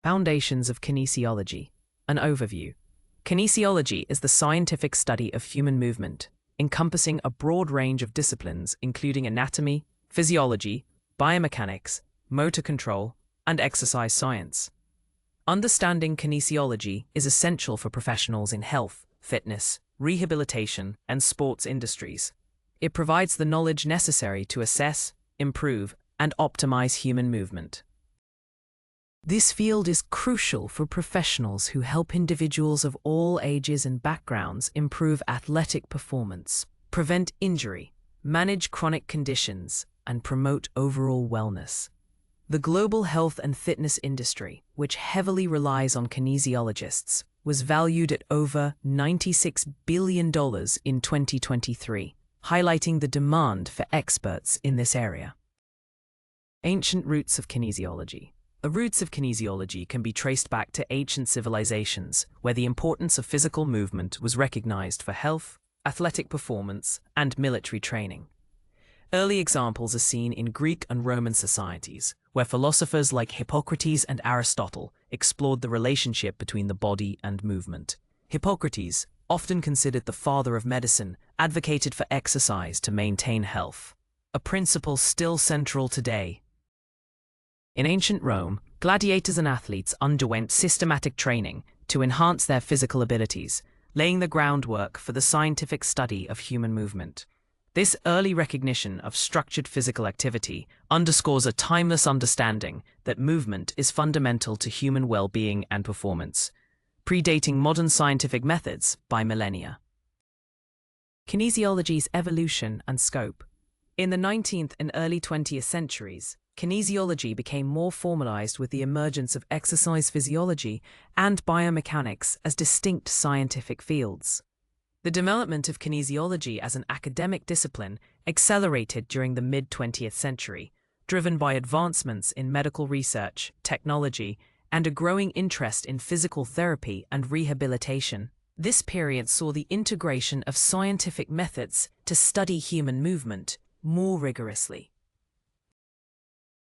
Foundations of Kinesiology. An overview. Kinesiology is the scientific study of human movement, encompassing a broad range of disciplines including anatomy, physiology, biomechanics, motor control, and exercise science. Understanding kinesiology is essential for professionals in health, fitness, rehabilitation, and sports industries. It provides the knowledge necessary to assess, improve, and optimize human movement. This field is crucial for professionals who help individuals of all ages and backgrounds improve athletic performance, prevent injury, manage chronic conditions, and promote overall wellness. The global health and fitness industry, which heavily relies on kinesiologists, was valued at over $96 billion in 2023, highlighting the demand for experts in this area. Ancient roots of kinesiology. The roots of kinesiology can be traced back to ancient civilizations, where the importance of physical movement was recognized for health, athletic performance, and military training. Early examples are seen in Greek and Roman societies, where philosophers like Hippocrates and Aristotle explored the relationship between the body and movement. Hippocrates, often considered the father of medicine, advocated for exercise to maintain health, a principle still central today. In ancient Rome, gladiators and athletes underwent systematic training to enhance their physical abilities, laying the groundwork for the scientific study of human movement. This early recognition of structured physical activity underscores a timeless understanding that movement is fundamental to human well-being and performance, predating modern scientific methods by millennia. Kinesiology's evolution and scope. In the 19th and early 20th centuries, kinesiology became more formalized with the emergence of exercise physiology and biomechanics as distinct scientific fields. The development of kinesiology as an academic discipline accelerated during the mid-20th century, driven by advancements in medical research, technology, and a growing interest in physical therapy and rehabilitation. This period saw the integration of scientific methods to study human movement more rigorously.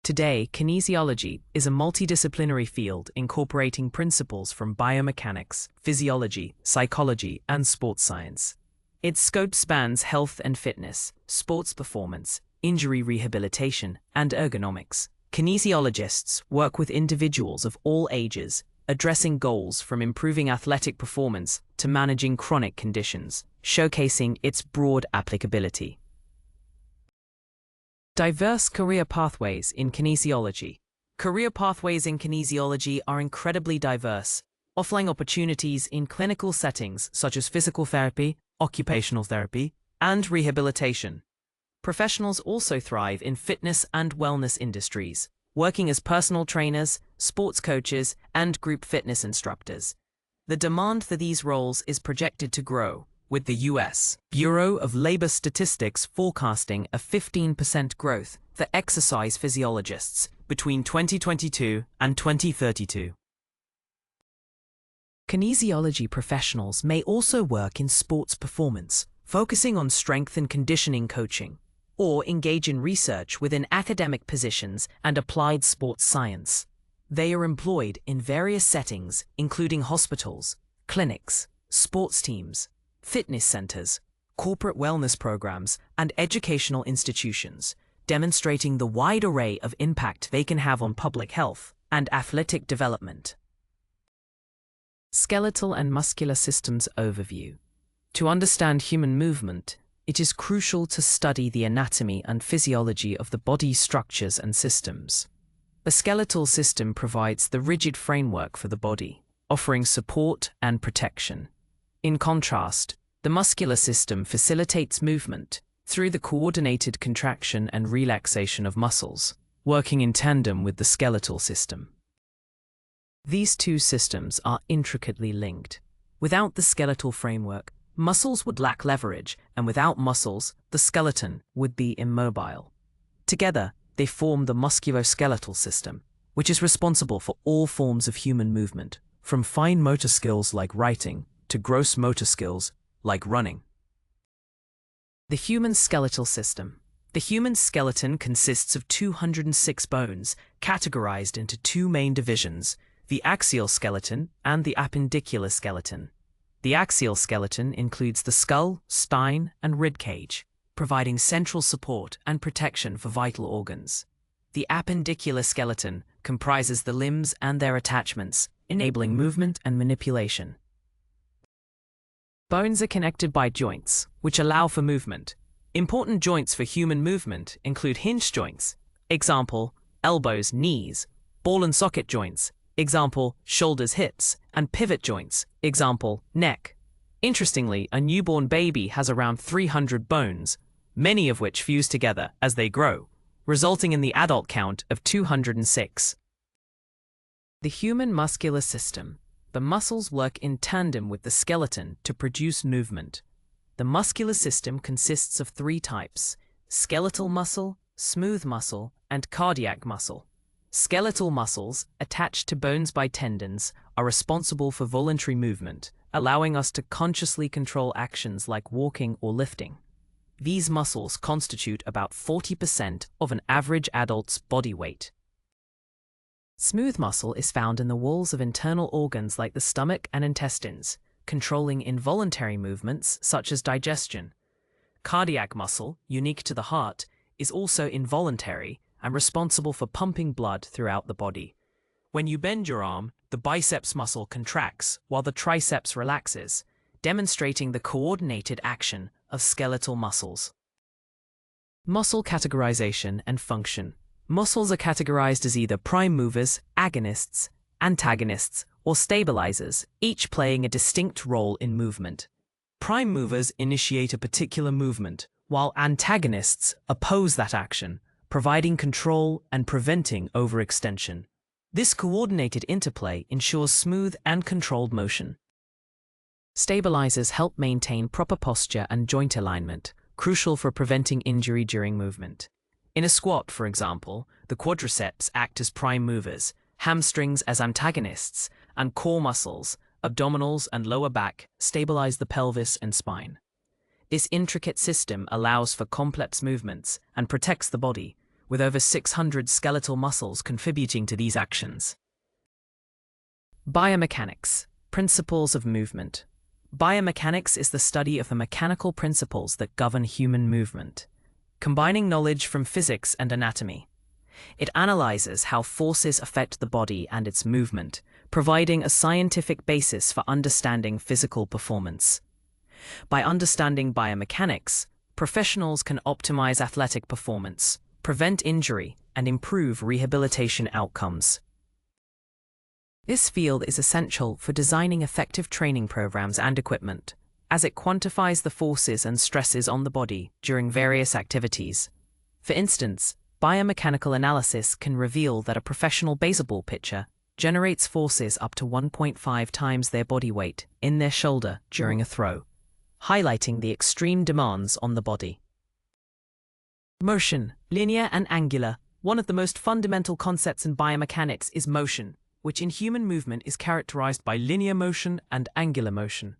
Today, kinesiology is a multidisciplinary field incorporating principles from biomechanics, physiology, psychology, and sports science. Its scope spans health and fitness, sports performance, injury rehabilitation, and ergonomics. Kinesiologists work with individuals of all ages, addressing goals from improving athletic performance to managing chronic conditions, showcasing its broad applicability. Diverse career pathways in kinesiology. Career pathways in kinesiology are incredibly diverse, offering opportunities in clinical settings such as physical therapy, occupational therapy, and rehabilitation. Professionals also thrive in fitness and wellness industries, working as personal trainers, sports coaches, and group fitness instructors. The demand for these roles is projected to grow, with the U.S. Bureau of Labor Statistics forecasting a 15% growth for exercise physiologists between 2022 and 2032. Kinesiology professionals may also work in sports performance, focusing on strength and conditioning coaching, or engage in research within academic positions and applied sports science. They are employed in various settings, including hospitals, clinics, sports teams, fitness centers, corporate wellness programs, and educational institutions, demonstrating the wide array of impact they can have on public health and athletic development. Skeletal and muscular systems overview. To understand human movement, it is crucial to study the anatomy and physiology of the body's structures and systems. The skeletal system provides the rigid framework for the body, offering support and protection. In contrast, the muscular system facilitates movement through the coordinated contraction and relaxation of muscles, working in tandem with the skeletal system. These two systems are intricately linked. Without the skeletal framework, muscles would lack leverage, and without muscles, the skeleton would be immobile. Together, they form the musculoskeletal system, which is responsible for all forms of human movement, from fine motor skills like writing to gross motor skills like running. The human skeletal system. The human skeleton consists of 206 bones, categorized into two main divisions: the axial skeleton and the appendicular skeleton. The axial skeleton includes the skull, spine, and rib cage, providing central support and protection for vital organs. The appendicular skeleton comprises the limbs and their attachments, enabling movement and manipulation. Bones are connected by joints, which allow for movement. Important joints for human movement include hinge joints, example, elbows, knees, ball and socket joints, example, shoulders, hips, and pivot joints, example, neck. Interestingly, a newborn baby has around 300 bones, many of which fuse together as they grow, resulting in the adult count of 206. The human muscular system. The muscles work in tandem with the skeleton to produce movement. The muscular system consists of three types: skeletal muscle, smooth muscle, and cardiac muscle. Skeletal muscles, attached to bones by tendons, are responsible for voluntary movement, allowing us to consciously control actions like walking or lifting. These muscles constitute about 40% of an average adult's body weight. Smooth muscle is found in the walls of internal organs like the stomach and intestines, controlling involuntary movements such as digestion. Cardiac muscle, unique to the heart, is also involuntary and responsible for pumping blood throughout the body. When you bend your arm, the biceps muscle contracts while the triceps relaxes, demonstrating the coordinated action of skeletal muscles. Muscle categorization and function. Muscles are categorized as either prime movers, agonists, antagonists, or stabilizers, each playing a distinct role in movement. Prime movers initiate a particular movement, while antagonists oppose that action, providing control and preventing overextension. This coordinated interplay ensures smooth and controlled motion. Stabilizers help maintain proper posture and joint alignment, crucial for preventing injury during movement. In a squat, for example, the quadriceps act as prime movers, hamstrings as antagonists, and core muscles, abdominals and lower back, stabilize the pelvis and spine. This intricate system allows for complex movements and protects the body, with over 600 skeletal muscles contributing to these actions. Biomechanics, principles of movement. Biomechanics is the study of the mechanical principles that govern human movement, combining knowledge from physics and anatomy. It analyzes how forces affect the body and its movement, providing a scientific basis for understanding physical performance. By understanding biomechanics, professionals can optimize athletic performance, prevent injury, and improve rehabilitation outcomes. This field is essential for designing effective training programs and equipment, as it quantifies the forces and stresses on the body during various activities. For instance, biomechanical analysis can reveal that a professional baseball pitcher generates forces up to 1.5 times their body weight in their shoulder during a throw, highlighting the extreme demands on the body. Motion, linear and angular. One of the most fundamental concepts in biomechanics is motion, which in human movement is characterized by linear motion and angular motion.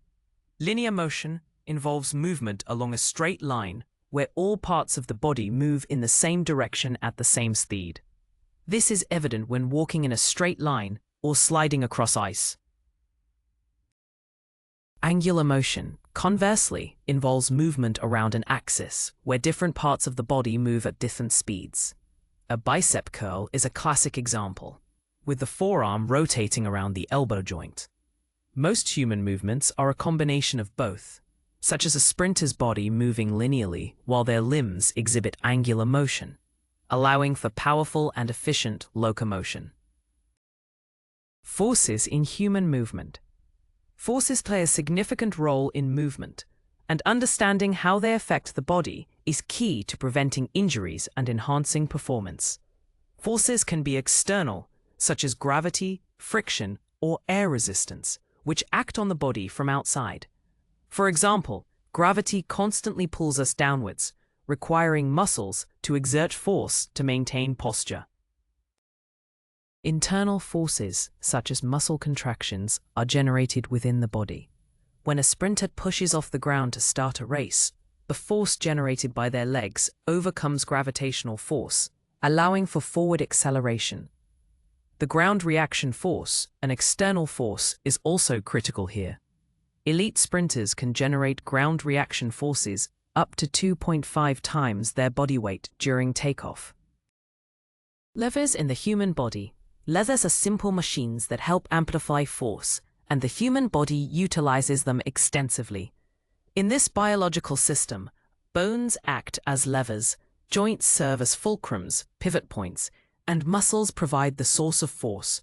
Linear motion involves movement along a straight line where all parts of the body move in the same direction at the same speed. This is evident when walking in a straight line or sliding across ice. Angular motion, conversely, involves movement around an axis where different parts of the body move at different speeds. A bicep curl is a classic example, with the forearm rotating around the elbow joint. Most human movements are a combination of both, such as a sprinter's body moving linearly while their limbs exhibit angular motion, allowing for powerful and efficient locomotion. Forces in human movement. Forces play a significant role in movement, and understanding how they affect the body is key to preventing injuries and enhancing performance. Forces can be external, such as gravity, friction, or air resistance, which act on the body from outside. For example, gravity constantly pulls us downwards, requiring muscles to exert force to maintain posture. Internal forces, such as muscle contractions, are generated within the body. When a sprinter pushes off the ground to start a race, the force generated by their legs overcomes gravitational force, allowing for forward acceleration. The ground reaction force, an external force, is also critical here. Elite sprinters can generate ground reaction forces up to 2.5 times their body weight during takeoff. Levers in the human body. Levers are simple machines that help amplify force, and the human body utilizes them extensively. In this biological system, bones act as levers, joints serve as fulcrums, pivot points, and muscles provide the source of force.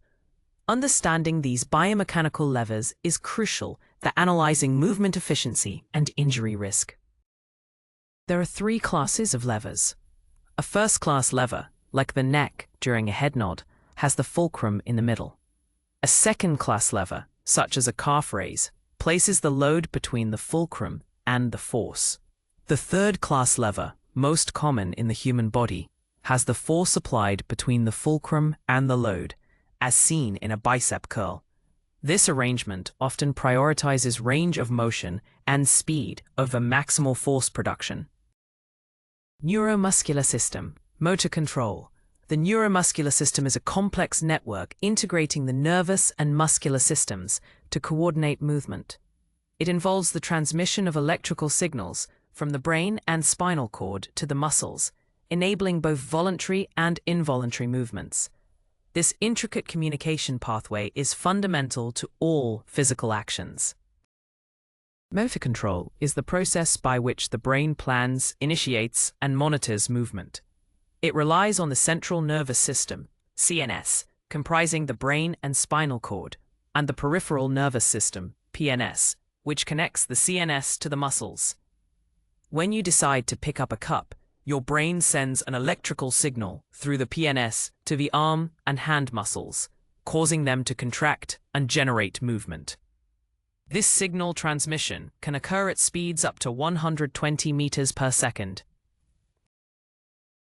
Understanding these biomechanical levers is crucial for analyzing movement efficiency and injury risk. There are 3 classes of levers. A first-class lever, like the neck during a head nod, has the fulcrum in the middle. A second-class lever, such as a calf raise, places the load between the fulcrum and the force. The third-class lever, most common in the human body, has the force applied between the fulcrum and the load, as seen in a bicep curl. This arrangement often prioritizes range of motion and speed over maximal force production. Neuromuscular system, motor control. The neuromuscular system is a complex network integrating the nervous and muscular systems to coordinate movement. It involves the transmission of electrical signals from the brain and spinal cord to the muscles, enabling both voluntary and involuntary movements. This intricate communication pathway is fundamental to all physical actions. Motor control is the process by which the brain plans, initiates, and monitors movement. It relies on the central nervous system, CNS, comprising the brain and spinal cord, and the peripheral nervous system, PNS, which connects the CNS to the muscles. When you decide to pick up a cup, your brain sends an electrical signal through the PNS to the arm and hand muscles, causing them to contract and generate movement. This signal transmission can occur at speeds up to 120 meters per second.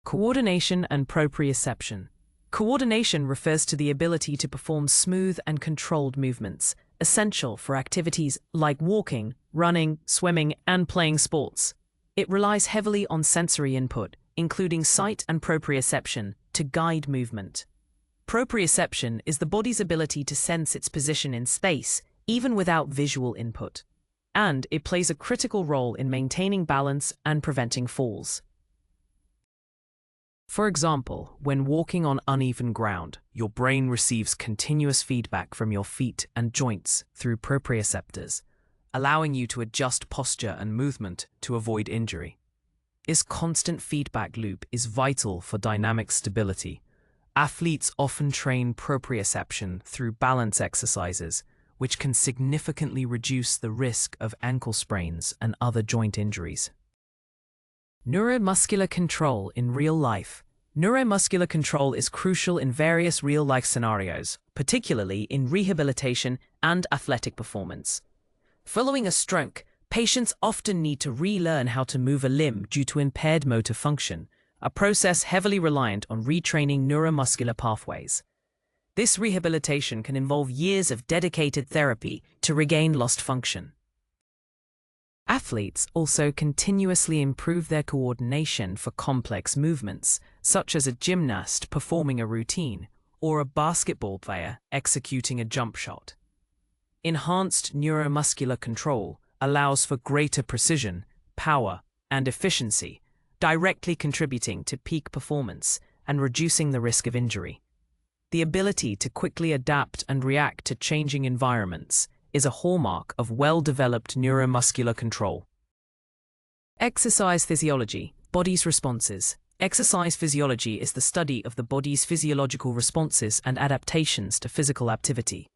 Coordination and proprioception. Coordination refers to the ability to perform smooth and controlled movements, essential for activities like walking, running, swimming, and playing sports. It relies heavily on sensory input, including sight and proprioception, to guide movement. Proprioception is the body's ability to sense its position in space, even without visual input, and it plays a critical role in maintaining balance and preventing falls. For example, when walking on uneven ground, your brain receives continuous feedback from your feet and joints through proprioceptors, allowing you to adjust posture and movement to avoid injury. This constant feedback loop is vital for dynamic stability. Athletes often train proprioception through balance exercises, which can significantly reduce the risk of ankle sprains and other joint injuries. Neuromuscular control in real life. Neuromuscular control is crucial in various real-life scenarios, particularly in rehabilitation and athletic performance. Following a stroke, patients often need to relearn how to move a limb due to impaired motor function, a process heavily reliant on retraining neuromuscular pathways. This rehabilitation can involve years of dedicated therapy to regain lost function. Athletes also continuously improve their coordination for complex movements, such as a gymnast performing a routine or a basketball player executing a jump shot. Enhanced neuromuscular control allows for greater precision, power, and efficiency, directly contributing to peak performance and reducing the risk of injury. The ability to quickly adapt and react to changing environments is a hallmark of well-developed neuromuscular control. Exercise physiology, body's responses. Exercise physiology is the study of the body's physiological responses and adaptations to physical activity.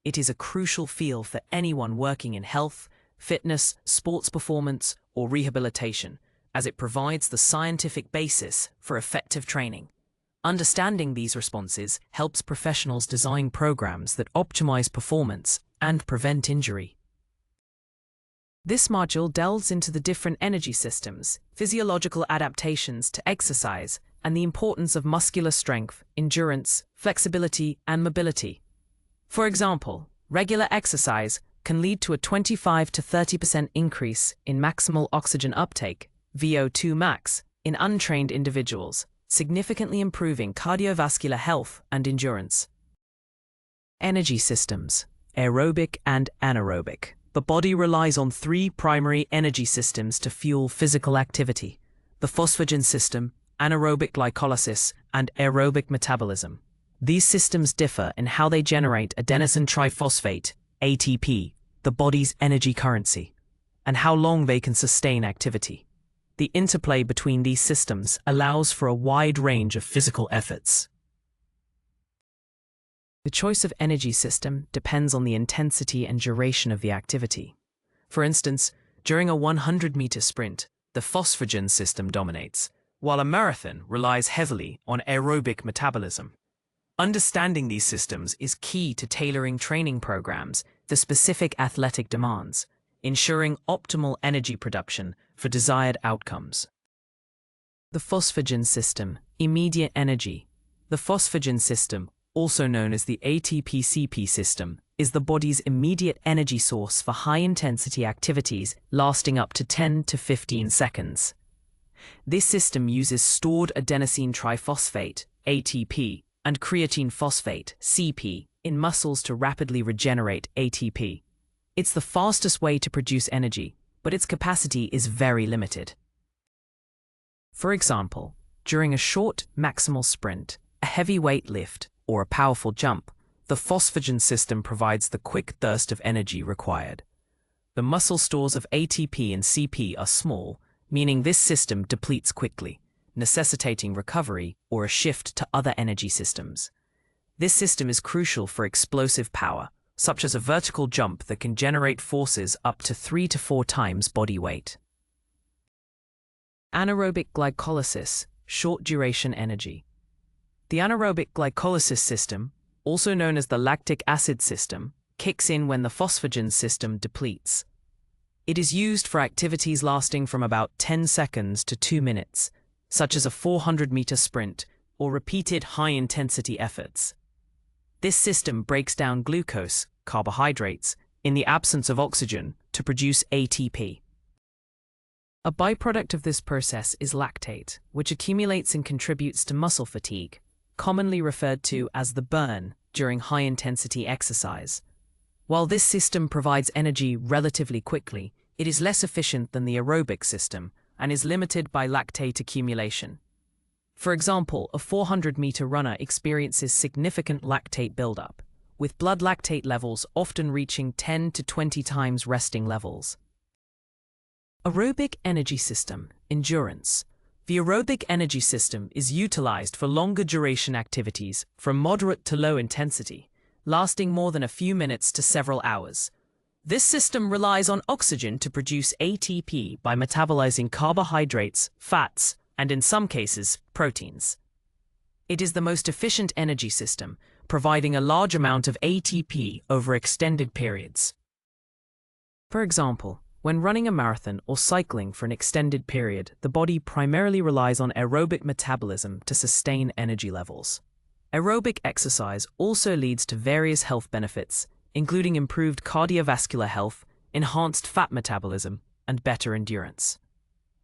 It is a crucial field for anyone working in health, fitness, sports performance, or rehabilitation, as it provides the scientific basis for effective training. Understanding these responses helps professionals design programs that optimize performance and prevent injury. This module delves into the different energy systems, physiological adaptations to exercise, and the importance of muscular strength, endurance, flexibility, and mobility. For example, regular exercise can lead to a 25 to 30% increase in maximal oxygen uptake, VO2 max, in untrained individuals, significantly improving cardiovascular health and endurance. Energy systems, aerobic and anaerobic. The body relies on three primary energy systems to fuel physical activity: the phosphagen system, anaerobic glycolysis, and aerobic metabolism. These systems differ in how they generate adenosine triphosphate, ATP, the body's energy currency, and how long they can sustain activity. The interplay between these systems allows for a wide range of physical efforts. The choice of energy system depends on the intensity and duration of the activity. For instance, during a 100-meter sprint, the phosphagen system dominates, while a marathon relies heavily on aerobic metabolism. Understanding these systems is key to tailoring training programs to specific athletic demands, ensuring optimal energy production for desired outcomes. The phosphagen system, immediate energy. The phosphagen system, also known as the ATP-CP system, is the body's immediate energy source for high-intensity activities lasting up to 10 to 15 seconds. This system uses stored adenosine triphosphate, ATP, and creatine phosphate, CP, in muscles to rapidly regenerate ATP. It's the fastest way to produce energy, but its capacity is very limited. For example, during a short maximal sprint, a heavy weight lift, or a powerful jump, the phosphagen system provides the quick burst of energy required. The muscle stores of ATP and CP are small, meaning this system depletes quickly, necessitating recovery or a shift to other energy systems. This system is crucial for explosive power, such as a vertical jump that can generate forces up to 3 to 4 times body weight. Anaerobic glycolysis, short-duration energy. The anaerobic glycolysis system, also known as the lactic acid system, kicks in when the phosphagen system depletes. It is used for activities lasting from about 10 seconds to 2 minutes, such as a 400-meter sprint or repeated high-intensity efforts. This system breaks down glucose, carbohydrates, in the absence of oxygen to produce ATP. A byproduct of this process is lactate, which accumulates and contributes to muscle fatigue, commonly referred to as the burn during high-intensity exercise. While this system provides energy relatively quickly, it is less efficient than the aerobic system and is limited by lactate accumulation. For example, a 400-meter runner experiences significant lactate buildup, with blood lactate levels often reaching 10 to 20 times resting levels. Aerobic energy system, endurance. The aerobic energy system is utilized for longer duration activities from moderate to low intensity, lasting more than a few minutes to several hours. This system relies on oxygen to produce ATP by metabolizing carbohydrates, fats, and in some cases, proteins. It is the most efficient energy system, providing a large amount of ATP over extended periods. For example, when running a marathon or cycling for an extended period, the body primarily relies on aerobic metabolism to sustain energy levels. Aerobic exercise also leads to various health benefits, including improved cardiovascular health, enhanced fat metabolism, and better endurance.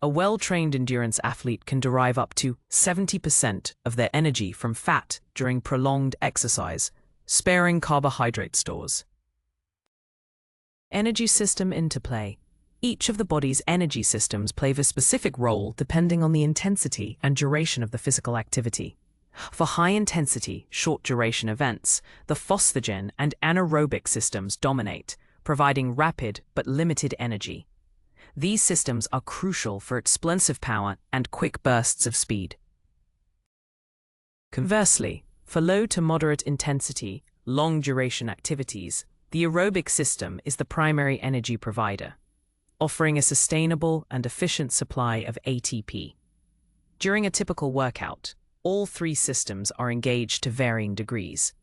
A well-trained endurance athlete can derive up to 70% of their energy from fat during prolonged exercise, sparing carbohydrate stores. Energy system interplay. Each of the body's energy systems play a specific role depending on the intensity and duration of the physical activity. For high-intensity, short-duration events, the phosphagen and anaerobic systems dominate, providing rapid but limited energy. These systems are crucial for explosive power and quick bursts of speed. Conversely, for low to moderate intensity, long-duration activities, the aerobic system is the primary energy provider, offering a sustainable and efficient supply of ATP. During a typical workout, all three systems are engaged to varying degrees,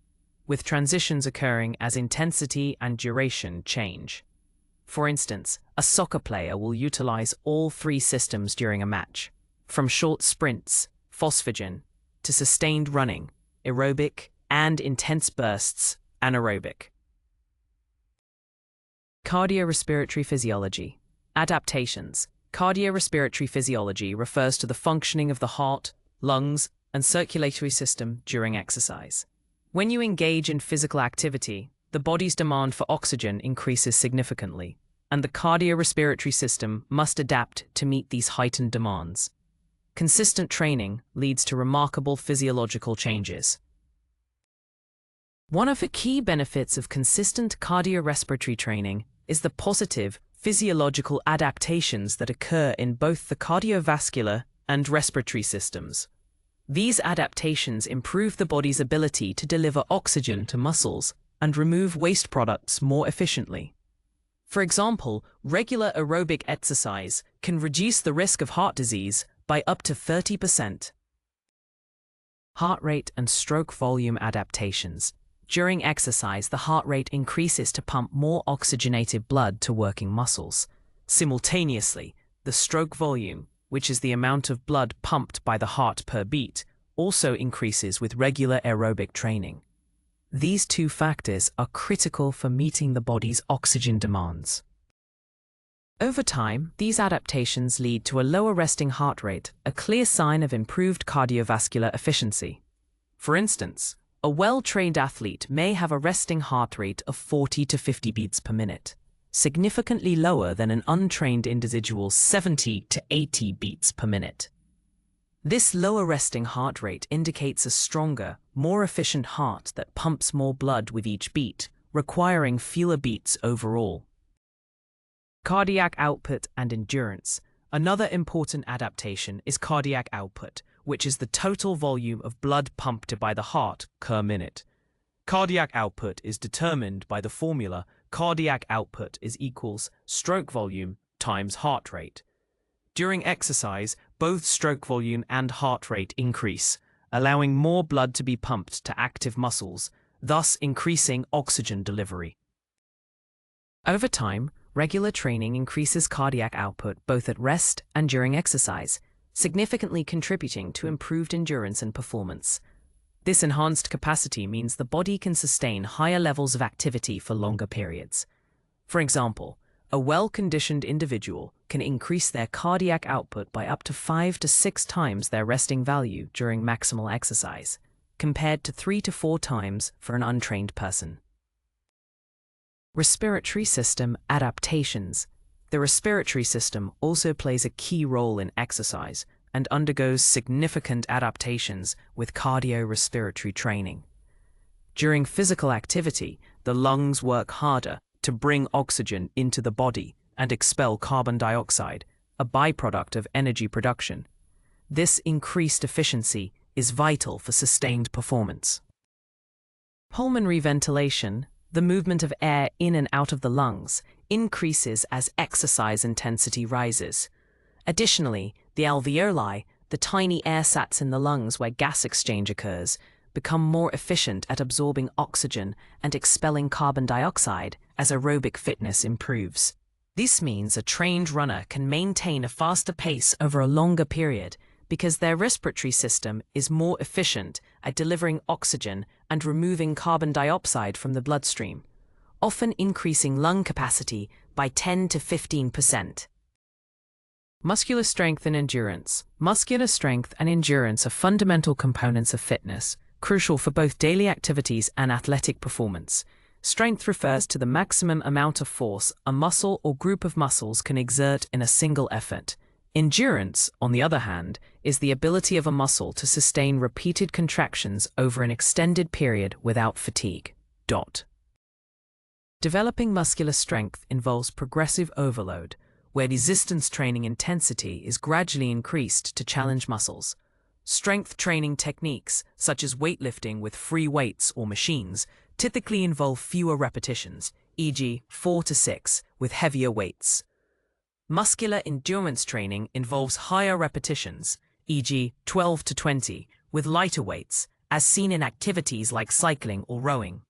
with transitions occurring as intensity and duration change. For instance, a soccer player will utilize all three systems during a match, from short sprints, phosphagen, to sustained running, aerobic, and intense bursts, anaerobic. Cardiorespiratory physiology. Adaptations. Cardiorespiratory physiology refers to the functioning of the heart, lungs, and circulatory system during exercise. When you engage in physical activity, the body's demand for oxygen increases significantly, and the cardiorespiratory system must adapt to meet these heightened demands. Consistent training leads to remarkable physiological changes. One of the key benefits of consistent cardiorespiratory training is the positive physiological adaptations that occur in both the cardiovascular and respiratory systems. These adaptations improve the body's ability to deliver oxygen to muscles and remove waste products more efficiently. For example, regular aerobic exercise can reduce the risk of heart disease by up to 30%. Heart rate and stroke volume adaptations. During exercise, the heart rate increases to pump more oxygenated blood to working muscles. Simultaneously, the stroke volume, which is the amount of blood pumped by the heart per beat, also increases with regular aerobic training. These two factors are critical for meeting the body's oxygen demands. Over time, these adaptations lead to a lower resting heart rate, a clear sign of improved cardiovascular efficiency. For instance, a well-trained athlete may have a resting heart rate of 40 to 50 beats per minute, significantly lower than an untrained individual's 70 to 80 beats per minute. This lower resting heart rate indicates a stronger, more efficient heart that pumps more blood with each beat, requiring fewer beats overall. Cardiac output and endurance. Another important adaptation is cardiac output, which is the total volume of blood pumped by the heart per minute. Cardiac output is determined by the formula cardiac output is equals stroke volume times heart rate. During exercise, both stroke volume and heart rate increase, allowing more blood to be pumped to active muscles, thus increasing oxygen delivery. Over time, regular training increases cardiac output both at rest and during exercise, significantly contributing to improved endurance and performance. This enhanced capacity means the body can sustain higher levels of activity for longer periods. For example, a well-conditioned individual can increase their cardiac output by up to 5 to 6 times their resting value during maximal exercise, compared to 3 to 4 times for an untrained person. Respiratory system adaptations. The respiratory system also plays a key role in exercise and undergoes significant adaptations with cardiorespiratory training. During physical activity, the lungs work harder to bring oxygen into the body and expel carbon dioxide, a byproduct of energy production. This increased efficiency is vital for sustained performance. Pulmonary ventilation, the movement of air in and out of the lungs, increases as exercise intensity rises. Additionally, the alveoli, the tiny air sacs in the lungs where gas exchange occurs, become more efficient at absorbing oxygen and expelling carbon dioxide as aerobic fitness improves. This means a trained runner can maintain a faster pace over a longer period because their respiratory system is more efficient at delivering oxygen and removing carbon dioxide from the bloodstream, often increasing lung capacity by 10 to 15%. Muscular strength and endurance. Muscular strength and endurance are fundamental components of fitness, crucial for both daily activities and athletic performance. Strength refers to the maximum amount of force a muscle or group of muscles can exert in a single effort. Endurance, on the other hand, is the ability of a muscle to sustain repeated contractions over an extended period without fatigue. Developing muscular strength involves progressive overload, where resistance training intensity is gradually increased to challenge muscles. Strength training techniques, such as weightlifting with free weights or machines, typically involve fewer repetitions, e.g., 4 to 6, with heavier weights. Muscular endurance training involves higher repetitions, e.g., 12 to 20, with lighter weights, as seen in activities like cycling or rowing.